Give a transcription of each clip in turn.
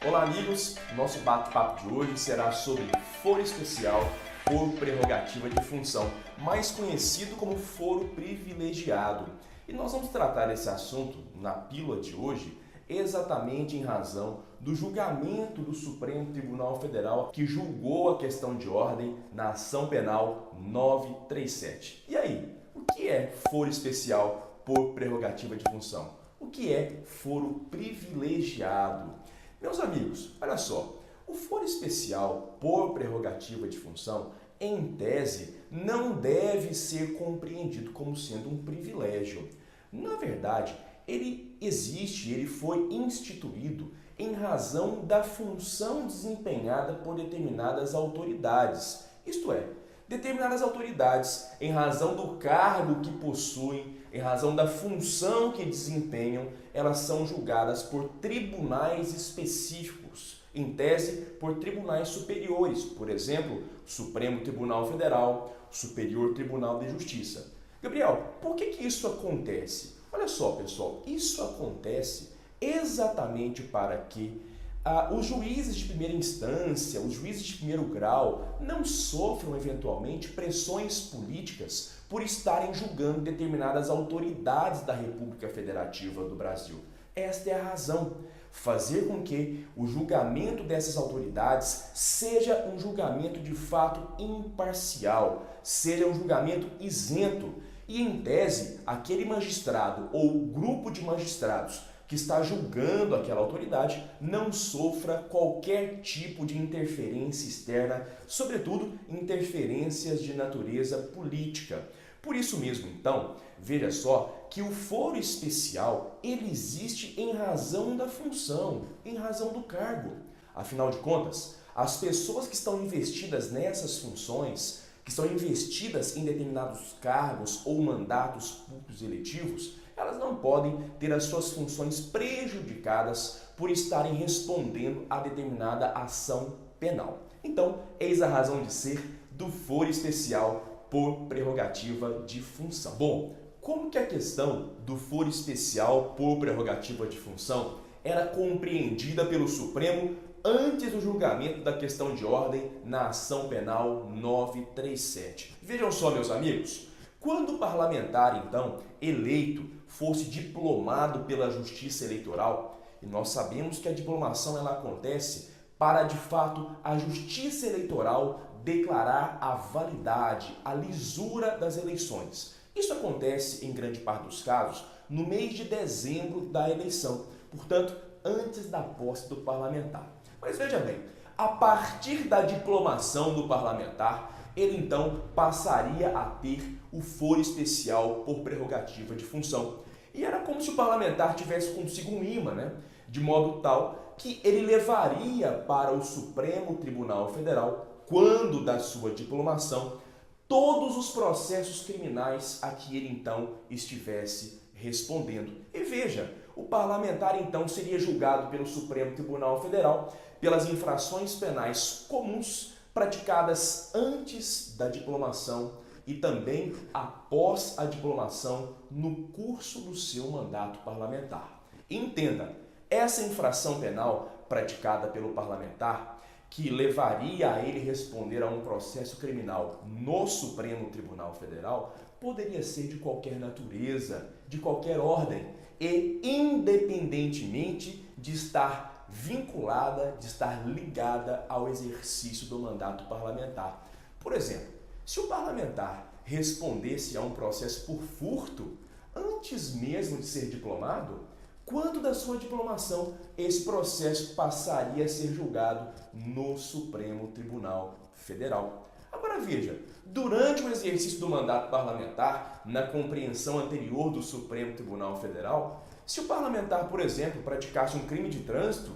Olá amigos, nosso bate-papo de hoje será sobre foro especial por prerrogativa de função, mais conhecido como foro privilegiado. E nós vamos tratar esse assunto na pílula de hoje exatamente em razão do julgamento do Supremo Tribunal Federal que julgou a questão de ordem na ação penal 937. E aí, o que é foro especial por prerrogativa de função? O que é foro privilegiado? Meus amigos, olha só, o foro especial por prerrogativa de função, em tese, não deve ser compreendido como sendo um privilégio. Na verdade, ele existe, ele foi instituído em razão da função desempenhada por determinadas autoridades. Isto é, determinadas autoridades, em razão do cargo que possuem, em razão da função que desempenham, elas são julgadas por tribunais específicos, em tese, por tribunais superiores, por exemplo, Supremo Tribunal Federal, Superior Tribunal de Justiça. Gabriel, por que isso acontece? Olha só, pessoal, isso acontece exatamente para que os juízes de primeira instância, os juízes de primeiro grau, não sofram eventualmente pressões políticas por estarem julgando determinadas autoridades da República Federativa do Brasil. Esta é a razão. Fazer com que o julgamento dessas autoridades seja um julgamento de fato imparcial, seja um julgamento isento e, em tese, aquele magistrado ou grupo de magistrados que está julgando aquela autoridade não sofra qualquer tipo de interferência externa, sobretudo interferências de natureza política. Por isso mesmo, então, veja só que o foro especial ele existe em razão da função, em razão do cargo. Afinal de contas, as pessoas que estão investidas nessas funções, que estão investidas em determinados cargos ou mandatos públicos eletivos, elas não podem ter as suas funções prejudicadas por estarem respondendo a determinada ação penal. Então, eis a razão de ser do foro especial por prerrogativa de função. Bom, como que a questão do foro especial por prerrogativa de função era compreendida pelo Supremo antes do julgamento da questão de ordem na ação penal 937? Vejam só, meus amigos, quando o parlamentar, então, eleito, fosse diplomado pela Justiça Eleitoral, e nós sabemos que a diplomação ela acontece para, de fato, a Justiça Eleitoral declarar a validade, a lisura das eleições. Isso acontece, em grande parte dos casos, no mês de dezembro da eleição, portanto, antes da posse do parlamentar. Mas veja bem, a partir da diplomação do parlamentar, ele então passaria a ter o foro especial por prerrogativa de função. E era como se o parlamentar tivesse consigo um imã, né? De modo tal que ele levaria para o Supremo Tribunal Federal, quando da sua diplomação, todos os processos criminais a que ele então estivesse respondendo. E veja, o parlamentar então seria julgado pelo Supremo Tribunal Federal pelas infrações penais comuns praticadas antes da diplomação e também após a diplomação no curso do seu mandato parlamentar. Entenda, essa infração penal praticada pelo parlamentar, que levaria a ele responder a um processo criminal no Supremo Tribunal Federal, poderia ser de qualquer natureza, de qualquer ordem e independentemente de estar vinculada, de estar ligada ao exercício do mandato parlamentar. Por exemplo, se o parlamentar respondesse a um processo por furto antes mesmo de ser diplomado, quando da sua diplomação, esse processo passaria a ser julgado no Supremo Tribunal Federal. Agora veja, durante o exercício do mandato parlamentar, na compreensão anterior do Supremo Tribunal Federal, se o parlamentar, por exemplo, praticasse um crime de trânsito,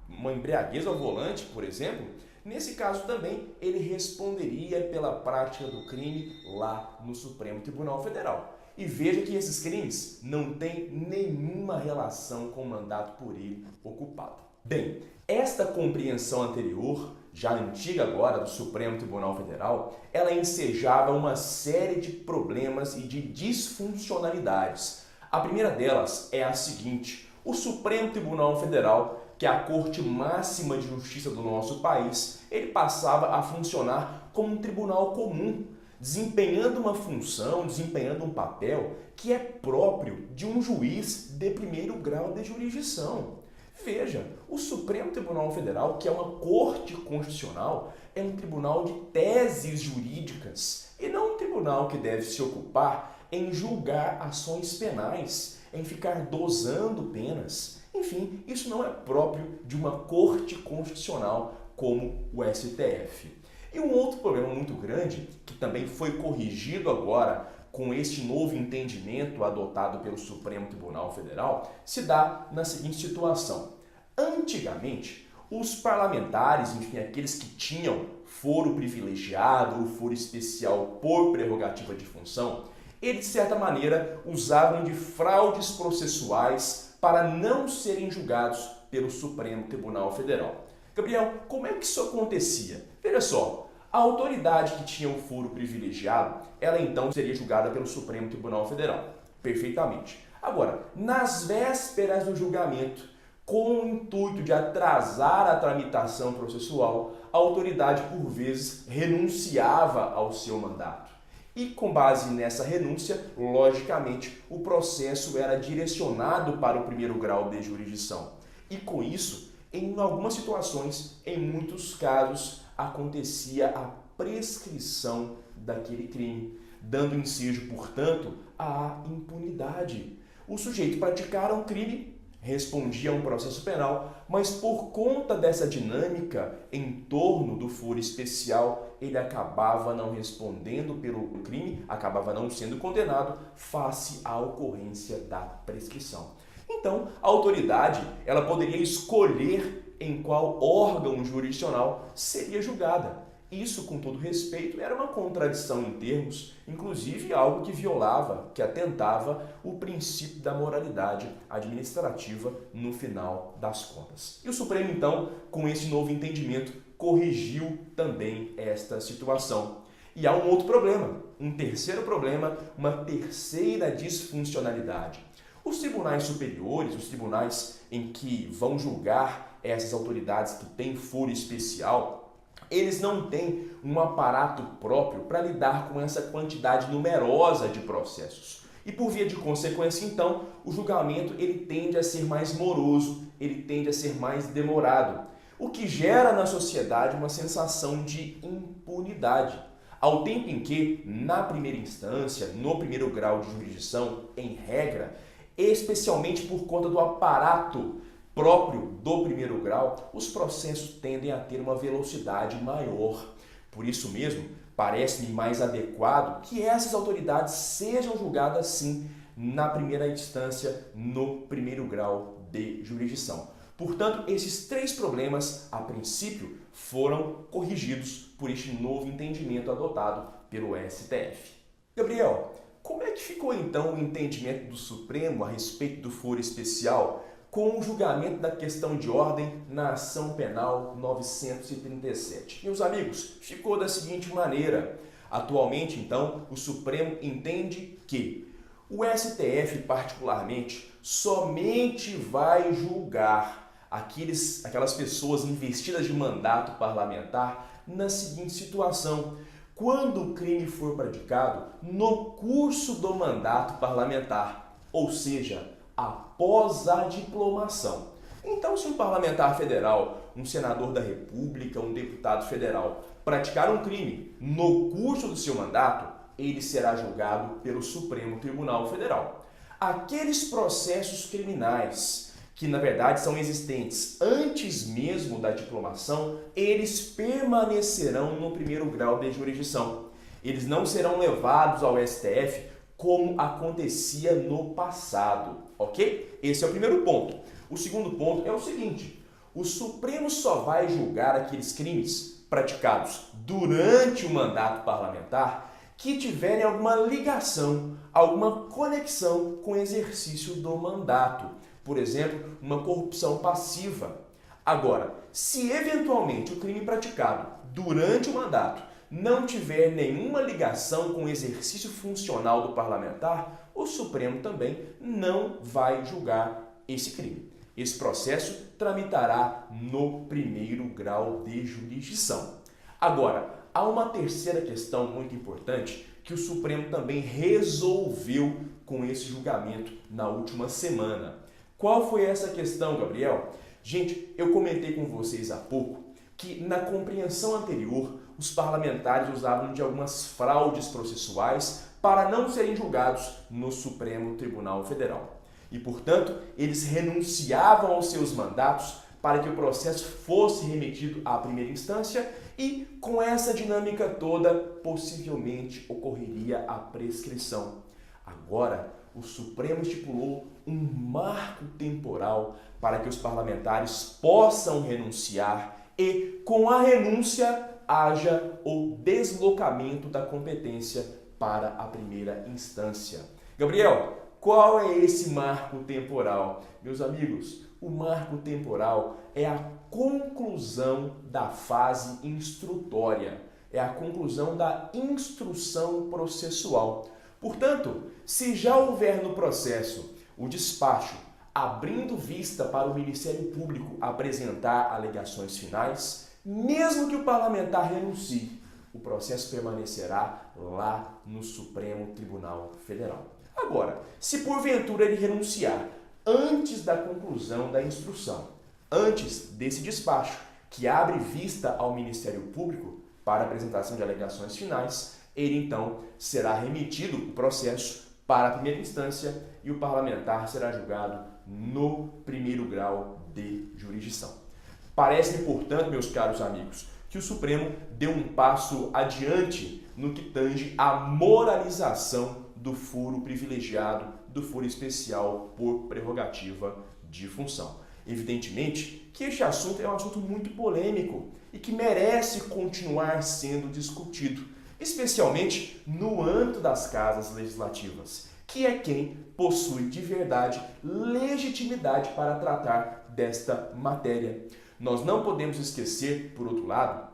uma embriaguez ao volante, por exemplo, nesse caso também ele responderia pela prática do crime lá no Supremo Tribunal Federal. E veja que esses crimes não têm nenhuma relação com o mandato por ele ocupado. Bem, esta compreensão anterior, já antiga agora, do Supremo Tribunal Federal, ela ensejava uma série de problemas e de disfuncionalidades. A primeira delas é a seguinte: o Supremo Tribunal Federal que é a Corte Máxima de Justiça do nosso país, ele passava a funcionar como um tribunal comum, desempenhando uma função, desempenhando um papel que é próprio de um juiz de primeiro grau de jurisdição. Veja, o Supremo Tribunal Federal, que é uma corte constitucional, é um tribunal de teses jurídicas e não um tribunal que deve se ocupar em julgar ações penais, em ficar dosando penas. Enfim, isso não é próprio de uma corte constitucional como o STF. E um outro problema muito grande, que também foi corrigido agora com este novo entendimento adotado pelo Supremo Tribunal Federal, se dá na seguinte situação. Antigamente, os parlamentares, enfim, aqueles que tinham foro privilegiado ou foro especial por prerrogativa de função, eles, de certa maneira, usavam de fraudes processuais para não serem julgados pelo Supremo Tribunal Federal. Gabriel, como é que isso acontecia? Veja só, a autoridade que tinha o foro privilegiado, ela então seria julgada pelo Supremo Tribunal Federal. Perfeitamente. Agora, nas vésperas do julgamento, com o intuito de atrasar a tramitação processual, a autoridade, por vezes, renunciava ao seu mandato. E, com base nessa renúncia, logicamente, o processo era direcionado para o primeiro grau de jurisdição. E, com isso, em algumas situações, em muitos casos, acontecia a prescrição daquele crime, dando ensejo, portanto, à impunidade. O sujeito praticara um crime, respondia a um processo penal, mas por conta dessa dinâmica em torno do foro especial, ele acabava não respondendo pelo crime, acabava não sendo condenado face à ocorrência da prescrição. Então, a autoridade, ela poderia escolher em qual órgão jurisdicional seria julgada. Isso, com todo respeito, era uma contradição em termos, inclusive algo que violava, que atentava o princípio da moralidade administrativa no final das contas. E o Supremo, então, com esse novo entendimento, corrigiu também esta situação. E há um outro problema, um terceiro problema, uma terceira disfuncionalidade. Os tribunais superiores, os tribunais em que vão julgar essas autoridades que têm foro especial, eles não têm um aparato próprio para lidar com essa quantidade numerosa de processos. E por via de consequência, então, o julgamento ele tende a ser mais moroso, ele tende a ser mais demorado, o que gera na sociedade uma sensação de impunidade. Ao tempo em que, na primeira instância, no primeiro grau de jurisdição, em regra, especialmente por conta do aparato próprio do primeiro grau, os processos tendem a ter uma velocidade maior. Por isso mesmo, parece-me mais adequado que essas autoridades sejam julgadas sim na primeira instância, no primeiro grau de jurisdição. Portanto, esses três problemas, a princípio, foram corrigidos por este novo entendimento adotado pelo STF. Gabriel, como é que ficou então o entendimento do Supremo a respeito do foro especial com o julgamento da questão de ordem na ação penal 937. Meus amigos, ficou da seguinte maneira. Atualmente, então, o Supremo entende que o STF, particularmente, somente vai julgar aquelas pessoas investidas de mandato parlamentar na seguinte situação: quando o crime for praticado no curso do mandato parlamentar, ou seja, após a diplomação. Então, se um parlamentar federal, um senador da República, um deputado federal praticar um crime no curso do seu mandato, ele será julgado pelo Supremo Tribunal Federal. Aqueles processos criminais que, na verdade, são existentes antes mesmo da diplomação, eles permanecerão no primeiro grau de jurisdição. Eles não serão levados ao STF como acontecia no passado, ok? Esse é o primeiro ponto. O segundo ponto é o seguinte: o Supremo só vai julgar aqueles crimes praticados durante o mandato parlamentar que tiverem alguma ligação, alguma conexão com o exercício do mandato. Por exemplo, uma corrupção passiva. Agora, se eventualmente o crime praticado durante o mandato não tiver nenhuma ligação com o exercício funcional do parlamentar, o Supremo também não vai julgar esse crime. Esse processo tramitará no primeiro grau de jurisdição. Agora, há uma terceira questão muito importante que o Supremo também resolveu com esse julgamento na última semana. Qual foi essa questão, Gabriel? Gente, eu comentei com vocês há pouco que na compreensão anterior os parlamentares usavam de algumas fraudes processuais para não serem julgados no Supremo Tribunal Federal. E, portanto, eles renunciavam aos seus mandatos para que o processo fosse remetido à primeira instância e, com essa dinâmica toda, possivelmente ocorreria a prescrição. Agora, o Supremo estipulou um marco temporal para que os parlamentares possam renunciar e, com a renúncia, haja o deslocamento da competência para a primeira instância. Gabriel, qual é esse marco temporal? Meus amigos, o marco temporal é a conclusão da fase instrutória, é a conclusão da instrução processual. Portanto, se já houver no processo o despacho abrindo vista para o Ministério Público apresentar alegações finais, mesmo que o parlamentar renuncie, o processo permanecerá lá no Supremo Tribunal Federal. Agora, se porventura ele renunciar antes da conclusão da instrução, antes desse despacho que abre vista ao Ministério Público para a apresentação de alegações finais, ele então será remetido o processo para a primeira instância e o parlamentar será julgado no primeiro grau de jurisdição. Parece-me, portanto, meus caros amigos, que o Supremo deu um passo adiante no que tange à moralização do foro privilegiado, do foro especial por prerrogativa de função. Evidentemente que este assunto é um assunto muito polêmico e que merece continuar sendo discutido, especialmente no âmbito das casas legislativas, que é quem possui de verdade legitimidade para tratar desta matéria. Nós não podemos esquecer, por outro lado,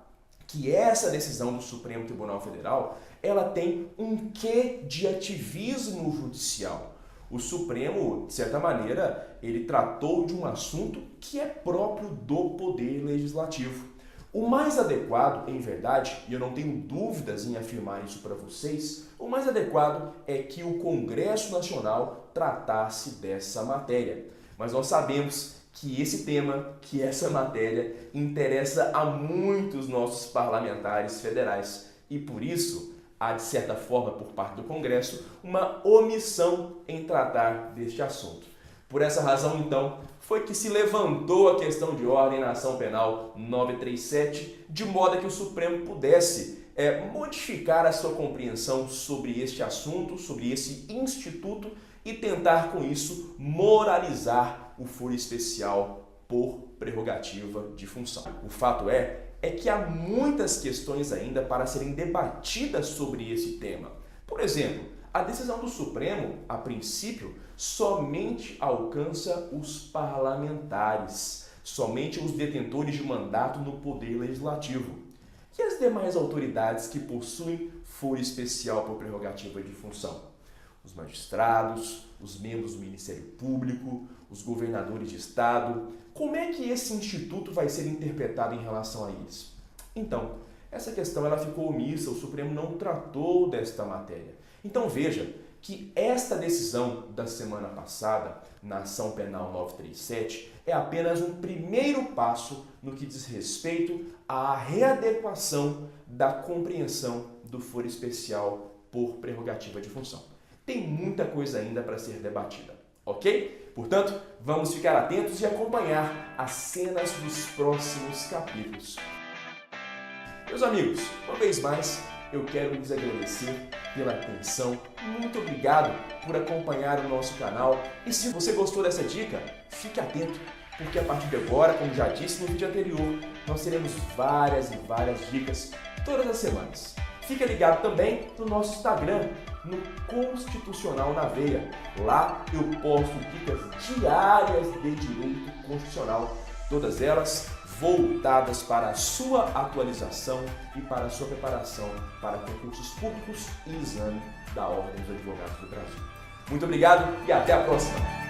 que essa decisão do Supremo Tribunal Federal, ela tem um quê de ativismo judicial. O Supremo, de certa maneira, ele tratou de um assunto que é próprio do Poder Legislativo. O mais adequado, em verdade, e eu não tenho dúvidas em afirmar isso para vocês, o mais adequado é que o Congresso Nacional tratasse dessa matéria. Mas nós sabemos que esse tema, que essa matéria, interessa a muitos nossos parlamentares federais e, por isso, há, de certa forma, por parte do Congresso, uma omissão em tratar deste assunto. Por essa razão, então, foi que se levantou a questão de ordem na ação penal 937, de modo que o Supremo pudesse modificar a sua compreensão sobre este assunto, sobre esse instituto e tentar, com isso, moralizar o foro especial por prerrogativa de função. O fato é que há muitas questões ainda para serem debatidas sobre esse tema. Por exemplo, a decisão do Supremo, a princípio, somente alcança os parlamentares, somente os detentores de mandato no Poder Legislativo. E as demais autoridades que possuem foro especial por prerrogativa de função? Os magistrados, os membros do Ministério Público, os governadores de estado. Como é que esse instituto vai ser interpretado em relação a eles? Então, essa questão ela ficou omissa, o Supremo não tratou desta matéria. Então veja que esta decisão da semana passada, na ação penal 937, é apenas um primeiro passo no que diz respeito à readequação da compreensão do foro especial por prerrogativa de função. Tem muita coisa ainda para ser debatida, ok? Portanto, vamos ficar atentos e acompanhar as cenas dos próximos capítulos. Meus amigos, uma vez mais, eu quero lhes agradecer pela atenção. Muito obrigado por acompanhar o nosso canal. E se você gostou dessa dica, fique atento, porque a partir de agora, como já disse no vídeo anterior, nós teremos várias e várias dicas todas as semanas. Fique ligado também no nosso Instagram, no Constitucional na Veia. Lá eu posto dicas diárias de direito constitucional, todas elas voltadas para a sua atualização e para a sua preparação para concursos públicos e exame da Ordem dos Advogados do Brasil. Muito obrigado e até a próxima!